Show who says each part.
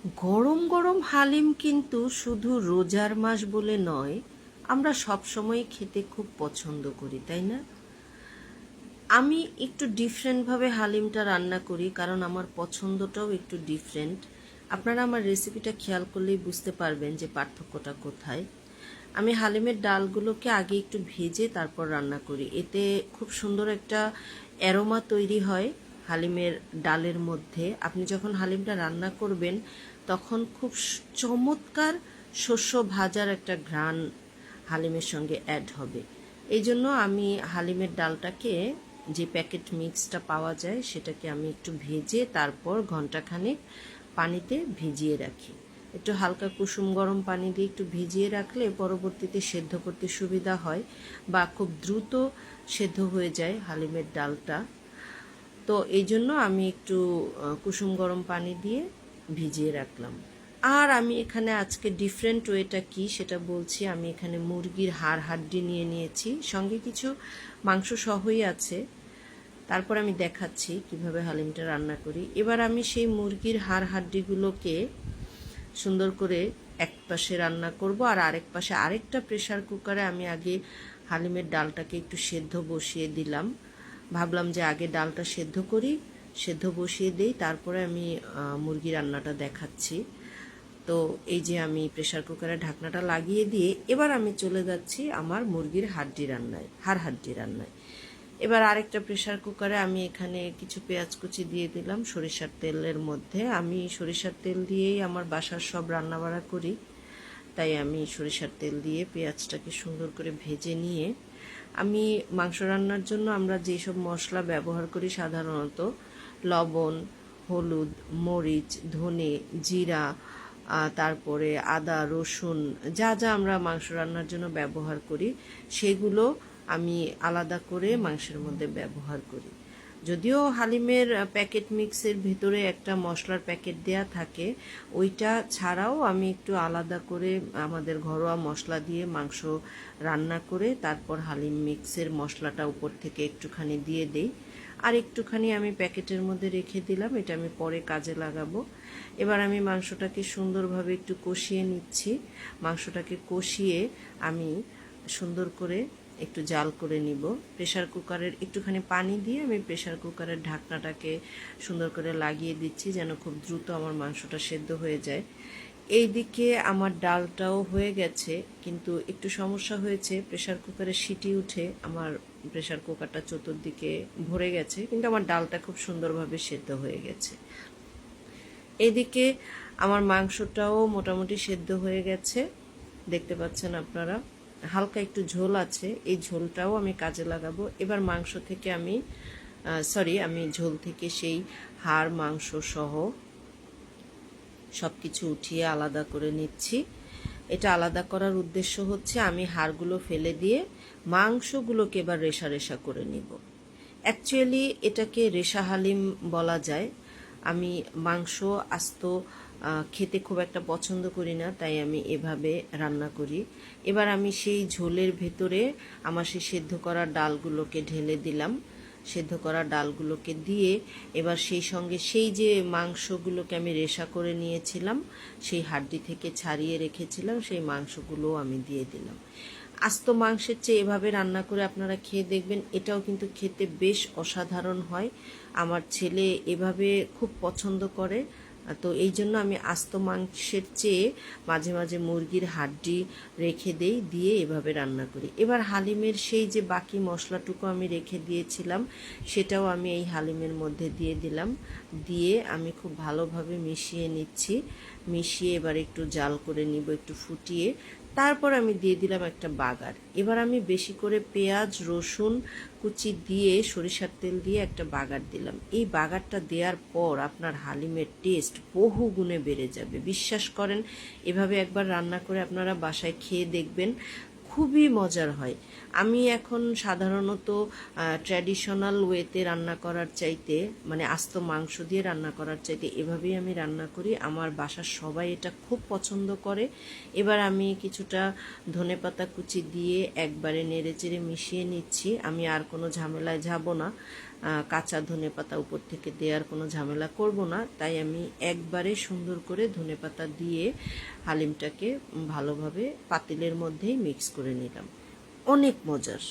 Speaker 1: গরম গরম হালিম কিন্তু শুধু রোজার মাস বলে নয়, আমরা সব সময় খেতে খুব পছন্দ করি, তাই না? আমি একটু ডিফারেন্টভাবে হালিমটা রান্না করি, কারণ আমার পছন্দটাও একটু ডিফারেন্ট। আপনারা আমার রেসিপিটা খেয়াল করলেই বুঝতে পারবেন যে পার্থক্যটা কোথায়। আমি হালিমের ডালগুলোকে আগে একটু ভেজে তারপর রান্না করি, এতে খুব সুন্দর একটা অ্যারোমা তৈরি হয় হালিমের ডালের মধ্যে। আপনি যখন হালিমটা রান্না করবেন তখন খুব চমৎকার শস্য ভাজার একটা ঘ্রাণ হালিমের সঙ্গে অ্যাড হবে। এই জন্য আমি হালিমের ডালটাকে, যে প্যাকেট মিক্সটা পাওয়া যায়, সেটাকে আমি একটু ভেজে তারপর ঘন্টাখানেক পানিতে ভিজিয়ে রাখি। একটু হালকা কুসুম গরম পানি দিয়ে একটু ভিজিয়ে রাখলে পরবর্তীতে সেদ্ধ করতে সুবিধা হয়, বা খুব দ্রুত সেদ্ধ হয়ে যায় হালিমের ডালটা। তো এই জন্য আমি একটু কুসুম গরম পানি দিয়ে ভিজিয়ে রাখলাম। আর আমি এখানে আজকে ডিফারেন্ট ওয়েটা কি সেটা বলছি। আমি এখানে মুরগির হাড় হাড্ডি নিয়ে নিয়েছি, সঙ্গে কিছু মাংস সহই আছে। তারপর আমি দেখাচ্ছি কিভাবে হালিমটা রান্না করি। এবার আমি সেই মুরগির হাড় হাড্ডিগুলোকে সুন্দর করে এক পাশে রান্না করব, আর আরেক পাশে আরেকটা প্রেসার কুকারে আমি আগে হালিমের ডালটাকে একটু সেদ্ধ বসিয়ে দিলাম। ভাবলাম যে আগে ডালটা সেদ্ধ করি, সেদ্ধ বসিয়ে দিই, তারপরে আমি মুরগি রান্নাটা দেখাচ্ছি। তো এই যে আমি প্রেসার কুকারে ঢাকনাটা লাগিয়ে দিয়ে এবার আমি চলে যাচ্ছি আমার মুরগির হাড় হাড্ডি রান্নায়। এবার আরেকটা প্রেসার কুকারে আমি এখানে কিছু পেঁয়াজ কুচি দিয়ে দিলাম সরিষার তেলের মধ্যে। আমি সরিষার তেল দিয়েই আমার বাসার সব রান্নাবাড়া করি, তাই আমি সরিষার তেল দিয়ে পেঁয়াজটাকে সুন্দর করে ভেজে নিয়ে, আমি মাংস রান্নার জন্য আমরা যেসব মশলা ব্যবহার করি সাধারণত লবণ, হলুদ, মরিচ, ধনে, জিরা, তারপরে আদা, রসুন, যা যা আমরা মাংস রান্নার জন্য ব্যবহার করি সেগুলো আমি আলাদা করে মাংসের মধ্যে ব্যবহার করি। যদিও হালিমের প্যাকেট মিক্সের ভিতরে একটা মশলার প্যাকেট দেয়া থাকে, ওইটা ছাড়াও আমি একটু আলাদা করে আমাদের ঘরোয়া মশলা দিয়ে মাংস রান্না করে তারপর হালিম মিক্সের মশলাটা উপর থেকে একটুখানি দিয়ে দেই, আর একটুখানি আমি প্যাকেটের মধ্যে রেখে দিলাম, এটা আমি পরে কাজে লাগাবো। এবার আমি মাংসটাকে সুন্দরভাবে একটু কষিয়ে নিচ্ছি। মাংসটাকে কষিয়ে আমি সুন্দর করে একটু জাল করে নিব। প্রেসার কুকারের একটুখানি পানি দিয়ে আমি প্রেসার কুকারের ঢাকনাটাকে সুন্দর করে লাগিয়ে দিচ্ছি, যেন খুব দ্রুত আমার মাংসটা সেদ্ধ হয়ে যায়। এইদিকে আমার ডালটাও হয়ে গেছে, কিন্তু একটু সমস্যা হয়েছে, প্রেসার কুকারে সিটি উঠে আমার প্রেসার কুকারটা চতুর্দিকে ভরে গেছে, কিন্তু আমার ডালটা খুব সুন্দরভাবে সেদ্ধ হয়ে গেছে। এদিকে আমার মাংসটাও মোটামুটি সেদ্ধ হয়ে গেছে, দেখতে পাচ্ছেন আপনারা। হালকা একটু ঝোল আছে, এই ঝোলটাও আমি কাজে লাগাবো। এবার মাংস থেকে আমি ঝোল থেকে সেই হাড় মাংস সহ সব কিছু উঠিয়ে আলাদা করে নিচ্ছি। এটা আলাদা করার উদ্দেশ্য হচ্ছে আমি হাড়গুলো ফেলে দিয়ে মাংসগুলোকে এবার রেশা রেশা করে নিব। অ্যাকচুয়ালি এটাকে রেশা হালিম বলা যায়। আমি মাংস আস্ত খেতে খুব একটা পছন্দ করি না, তাই আমি এভাবে রান্না করি। এবার আমি সেই ঝোলের ভেতরে আমার সেই সেদ্ধ করা ডালগুলোকে ঢেলে দিলাম। সেদ্ধ করা ডালগুলোকে দিয়ে এবার সেই সঙ্গে সেই যে মাংসগুলোকে আমি রেশা করে নিয়েছিলাম, সেই হাড্ডি থেকে ছাড়িয়ে রেখেছিলাম, সেই মাংসগুলোও আমি দিয়ে দিলাম। আস্ত মাংসের চেয়ে এভাবে রান্না করে আপনারা খেয়ে দেখবেন, এটাও কিন্তু খেতে বেশ অসাধারণ হয়। আমার ছেলে এভাবে খুব পছন্দ করে, তো এই জন্য আমি আস্ত মাংসের চেয়ে মাঝে মাঝে মুরগির হাড্ডি রেখে দিয়ে এভাবে রান্না করি। এবার হালিমের সেই যে বাকি মশলাটুকু আমি রেখে দিয়েছিলাম সেটাও আমি এই হালিমের মধ্যে দিয়ে দিলাম। দিয়ে আমি খুব ভালোভাবে মিশিয়ে নিচ্ছি। মিশিয়ে এবার একটু জাল করে নিব, একটু ফুটিয়ে তারপর আমি দিয়ে দিলাম একটা বাগার। এবার আমি বেশি করে পেঁয়াজ রসুন কুচি দিয়ে সরিষার তেল দিয়ে একটা বাগার দিলাম। এই বাগারটা দেওয়ার পর আপনার হালিমের টেস্ট বহু গুণে বেড়ে যাবে, বিশ্বাস করেন। এভাবে একবার রান্না করে আপনারা বাসায় খেয়ে দেখবেন, খুবই মজার হয়। আমি এখন সাধারণত ট্র্যাডিশনাল ওয়েতে রান্না করার চাইতে, মানে আস্ত মাংস দিয়ে রান্না করার চাইতে এভাবেই আমি রান্না করি। আমার বাসার সবাই এটা খুব পছন্দ করে। এবার আমি কিছুটা ধনেপাতা কুচি দিয়ে একবারে নেড়েচেড়ে মিশিয়ে নিচ্ছি। আমি আর কোনো ঝামেলায় যাব না, কাঁচা ধনেপাতা উপর থেকে দেওয়ার কোনো ঝামেলা করব না, তাই আমি একবারে সুন্দর করে ধনেপাতা দিয়ে হালিমটাকে ভালোভাবে পাতিলের মধ্যেই মিক্স করে নিলাম। অনেক মজার।